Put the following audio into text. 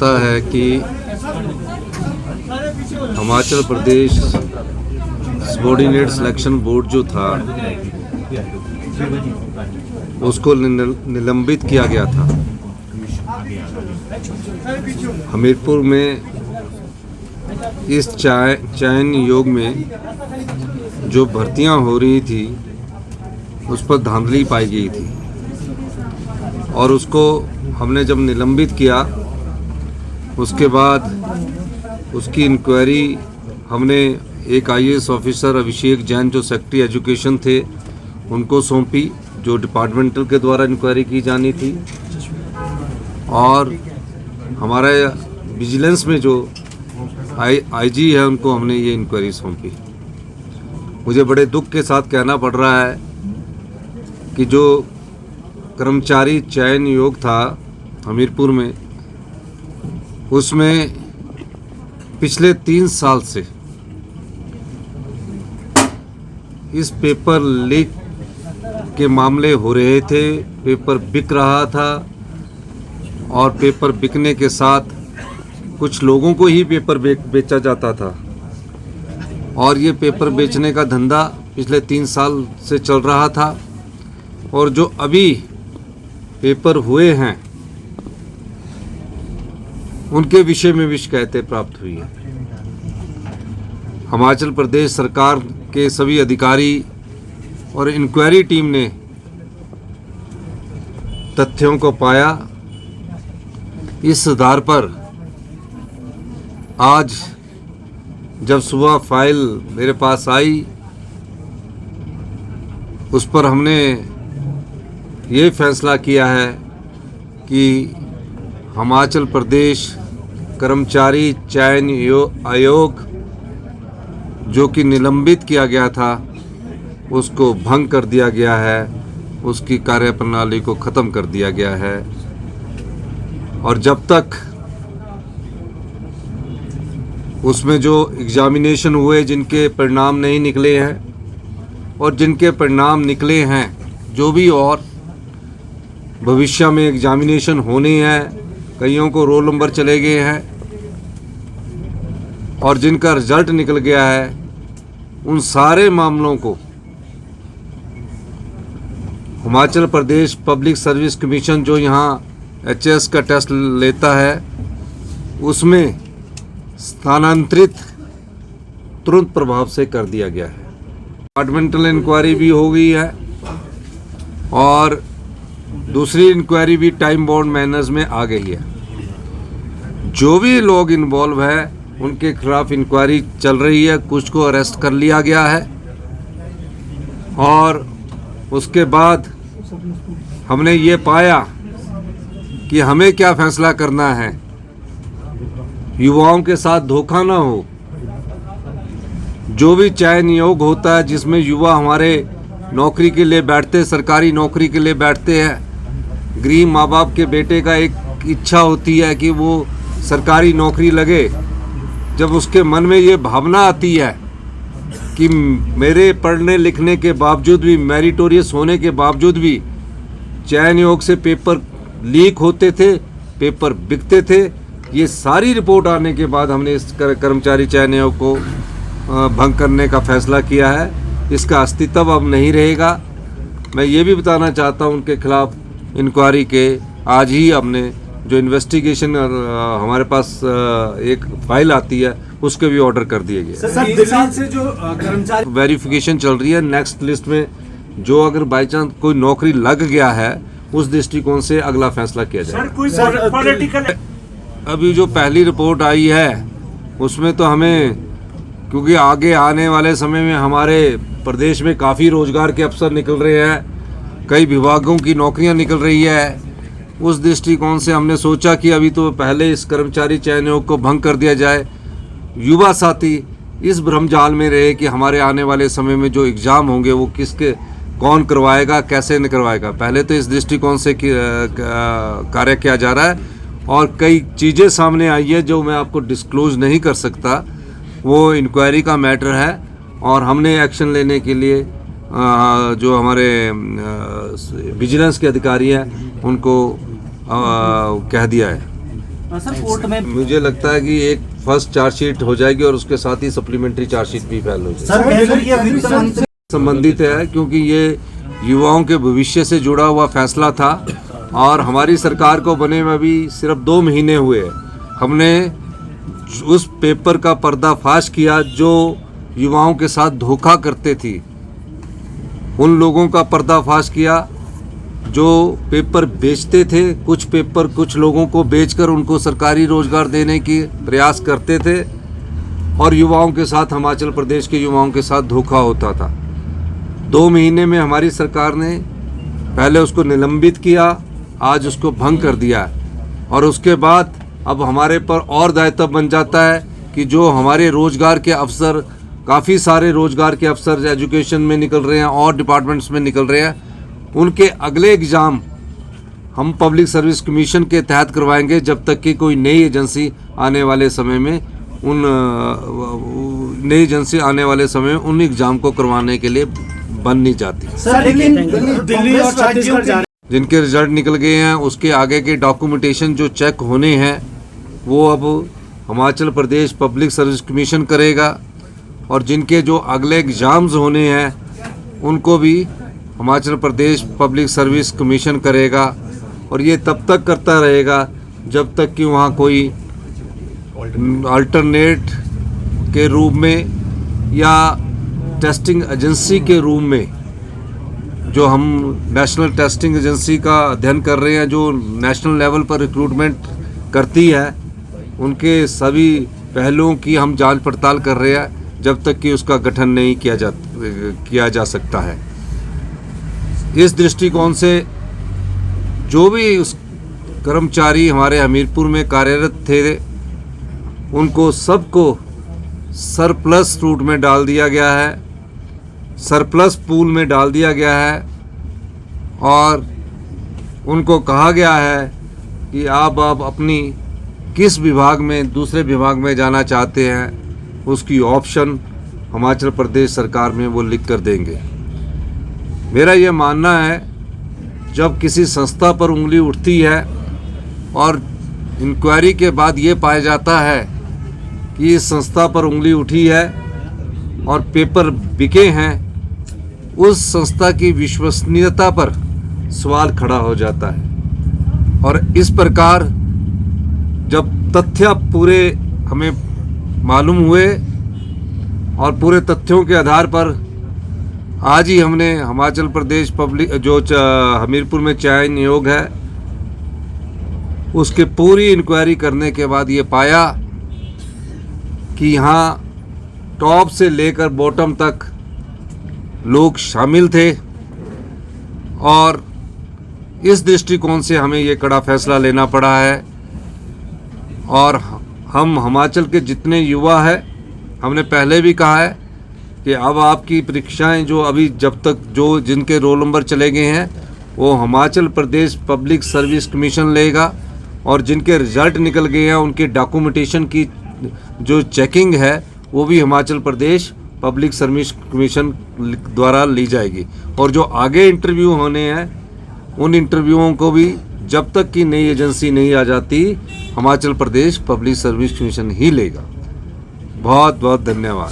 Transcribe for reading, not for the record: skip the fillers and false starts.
पता है कि Himachal Pradesh subordinate selection board जो था उसको निलंबित किया गया था। हमीरपुर में इस चयन योग में जो भर्तियां हो रही थी उस पर धांधली पाई गई थी और उसको हमने जब निलंबित किया उसके बाद उसकी इंक्वायरी हमने एक आईएएस ऑफिसर अभिषेक जैन जो सेक्रेटरी एजुकेशन थे उनको सौंपी, जो डिपार्टमेंटल के द्वारा इंक्वायरी की जानी थी। और हमारा विजिलेंस में जो आईजी है उनको हमने ये इंक्वायरी सौंपी। मुझे बड़े दुख के साथ कहना पड़ रहा है कि जो कर्मचारी चयन योग था हमीरपुर में, उसमें पिछले 3 साल से इस पेपर लीक के मामले हो रहे थे। पेपर बिक रहा था और पेपर बिकने के साथ कुछ लोगों को ही पेपर बेचा जाता था और ये पेपर बेचने का धंधा पिछले 3 साल से चल रहा था। और जो अभी पेपर हुए हैं उनके विषय में भी शिकायतें प्राप्त हुई है। हिमाचल प्रदेश सरकार के सभी अधिकारी और इंक्वायरी टीम ने तथ्यों को पाया। इस आधार पर आज जब सुबह फाइल मेरे पास आई उस पर हमने ये फैसला किया है कि हिमाचल प्रदेश कर्मचारी चयन आयोग जो कि निलंबित किया गया था उसको भंग कर दिया गया है, उसकी कार्यप्रणाली को ख़त्म कर दिया गया है। और जब तक उसमें जो एग्जामिनेशन हुए जिनके परिणाम नहीं निकले हैं और जिनके परिणाम निकले हैं, जो भी और भविष्य में एग्जामिनेशन होने हैं, कईयों को रोल नंबर चले गए हैं और जिनका रिजल्ट निकल गया है, उन सारे मामलों को Himachal Pradesh public service commission जो यहाँ एचएस का टेस्ट लेता है उसमें स्थानांतरित तुरंत प्रभाव से कर दिया गया है। डिपार्टमेंटल इंक्वायरी भी हो गई है और दूसरी इंक्वायरी भी टाइम बाउंड मैनर्स में आ गई है। जो भी लोग इन्वॉल्व है उनके खिलाफ इंक्वायरी चल रही है, कुछ को अरेस्ट कर लिया गया है। और उसके बाद हमने ये पाया कि हमें क्या फैसला करना है, युवाओं के साथ धोखा ना हो। जो भी चयन योग होता है जिसमें युवा हमारे नौकरी के लिए बैठते, सरकारी नौकरी के लिए बैठते हैं, गरीब माँ बाप के बेटे का एक इच्छा होती है कि वो सरकारी नौकरी लगे। जब उसके मन में ये भावना आती है कि मेरे पढ़ने लिखने के बावजूद भी, मेरिटोरियस होने के बावजूद भी चयन योग से पेपर लीक होते थे, पेपर बिकते थे, ये सारी रिपोर्ट आने के बाद हमने इस कर्मचारी चयन आयोग को भंग करने का फैसला किया है। इसका अस्तित्व अब नहीं रहेगा। मैं ये भी बताना चाहता हूँ उनके खिलाफ इंक्वायरी के आज ही हमने जो इन्वेस्टिगेशन हमारे पास एक फाइल आती है उसके भी ऑर्डर कर दिए गए। सर 3 साल से जो कर्मचारी वेरिफिकेशन चल रही है, नेक्स्ट लिस्ट में जो अगर बाई चांस कोई नौकरी लग गया है उस दृष्टिकोण से अगला फैसला किया जाए। सर कोई पॉलिटिकल अभी जो पहली रिपोर्ट आई है उसमें तो हमें, क्योंकि आगे आने वाले समय में हमारे प्रदेश में काफ़ी रोजगार के अवसर निकल रहे हैं, कई विभागों की नौकरियां निकल रही है, उस दृष्टिकोण से हमने सोचा कि अभी तो पहले इस कर्मचारी चयन आयोग को भंग कर दिया जाए। युवा साथी इस भ्रमजाल में रहे कि हमारे आने वाले समय में जो एग्ज़ाम होंगे वो किसके कौन करवाएगा, कैसे नहीं करवाएगा। पहले तो इस दृष्टिकोण से कार्य किया जा रहा है और कई चीज़ें सामने आई है जो मैं आपको डिस्क्लोज नहीं कर सकता, वो इंक्वायरी का मैटर है और हमने एक्शन लेने के लिए जो हमारे विजिलेंस के अधिकारी हैं उनको कह दिया है। सर कोर्ट में मुझे लगता है कि एक फर्स्ट चार्जशीट हो जाएगी और उसके साथ ही सप्लीमेंट्री चार्जशीट भी फाइल हो जाएगी। सर ये वित्त मंत्री संबंधित है क्योंकि ये युवाओं के भविष्य से जुड़ा हुआ फैसला था और हमारी सरकार को बने में अभी सिर्फ 2 महीने हुए हैं। हमने उस पेपर का पर्दाफाश किया जो युवाओं के साथ धोखा करते थी, उन लोगों का पर्दाफाश किया जो पेपर बेचते थे। कुछ पेपर कुछ लोगों को बेचकर उनको सरकारी रोजगार देने की प्रयास करते थे और युवाओं के साथ, हिमाचल प्रदेश के युवाओं के साथ धोखा होता था। 2 महीने में हमारी सरकार ने पहले उसको निलंबित किया, आज उसको भंग कर दिया और उसके बाद अब हमारे पर और दायित्व बन जाता है कि जो हमारे रोजगार के अवसर, काफ़ी सारे रोजगार के अवसर एजुकेशन में निकल रहे हैं और डिपार्टमेंट्स में निकल रहे हैं, उनके अगले एग्ज़ाम हम पब्लिक सर्विस कमीशन के तहत करवाएंगे जब तक कि कोई नई एजेंसी आने वाले समय में उन एग्ज़ाम को करवाने के लिए बन नहीं जाती। सर लेकिन दिल्ली और छत्तीसगढ़ जा जिनके रिजल्ट निकल गए हैं उसके आगे के डॉक्यूमेंटेशन जो चेक होने हैं वो अब Himachal Pradesh public service commission करेगा और जिनके जो अगले एग्ज़ाम्स होने हैं उनको भी Himachal Pradesh public service commission करेगा और ये तब तक करता रहेगा जब तक कि वहाँ कोई अल्टरनेट के रूप में या टेस्टिंग एजेंसी के रूप में, जो हम नेशनल टेस्टिंग एजेंसी का अध्ययन कर रहे हैं जो नेशनल लेवल पर रिक्रूटमेंट करती है, उनके सभी पहलुओं की हम जांच पड़ताल कर रहे हैं जब तक कि उसका गठन नहीं किया जा सकता है। इस दृष्टिकोण से जो भी उस कर्मचारी हमारे हमीरपुर में कार्यरत थे उनको सबको सरप्लस रूट में डाल दिया गया है, सरप्लस पूल में डाल दिया गया है और उनको कहा गया है कि आप अपनी किस विभाग में, दूसरे विभाग में जाना चाहते हैं उसकी ऑप्शन हिमाचल प्रदेश सरकार में वो लिख कर देंगे। मेरा ये मानना है जब किसी संस्था पर उंगली उठती है और इंक्वायरी के बाद ये पाया जाता है कि इस संस्था पर उंगली उठी है और पेपर बिके हैं, उस संस्था की विश्वसनीयता पर सवाल खड़ा हो जाता है। और इस प्रकार जब तथ्य पूरे हमें मालूम हुए और पूरे तथ्यों के आधार पर आज ही हमने हिमाचल प्रदेश पब्लिक जो हमीरपुर में चयन नियोग है उसके पूरी इंक्वायरी करने के बाद ये पाया कि यहाँ टॉप से लेकर बॉटम तक लोग शामिल थे और इस दृष्टिकोण से हमें ये कड़ा फैसला लेना पड़ा है। और हम हिमाचल के जितने युवा हैं, हमने पहले भी कहा है कि अब आपकी परीक्षाएं जो अभी जब तक जो जिनके रोल नंबर चले गए हैं वो Himachal Pradesh public service commission लेगा और जिनके रिजल्ट निकल गए हैं उनके डॉक्यूमेंटेशन की जो चेकिंग है वो भी Himachal Pradesh public service commission द्वारा ली जाएगी और जो आगे इंटरव्यू होने हैं उन इंटरव्यूओं को भी जब तक कि नई एजेंसी नहीं आ जाती Himachal Pradesh public service commission ही लेगा। बहुत बहुत धन्यवाद।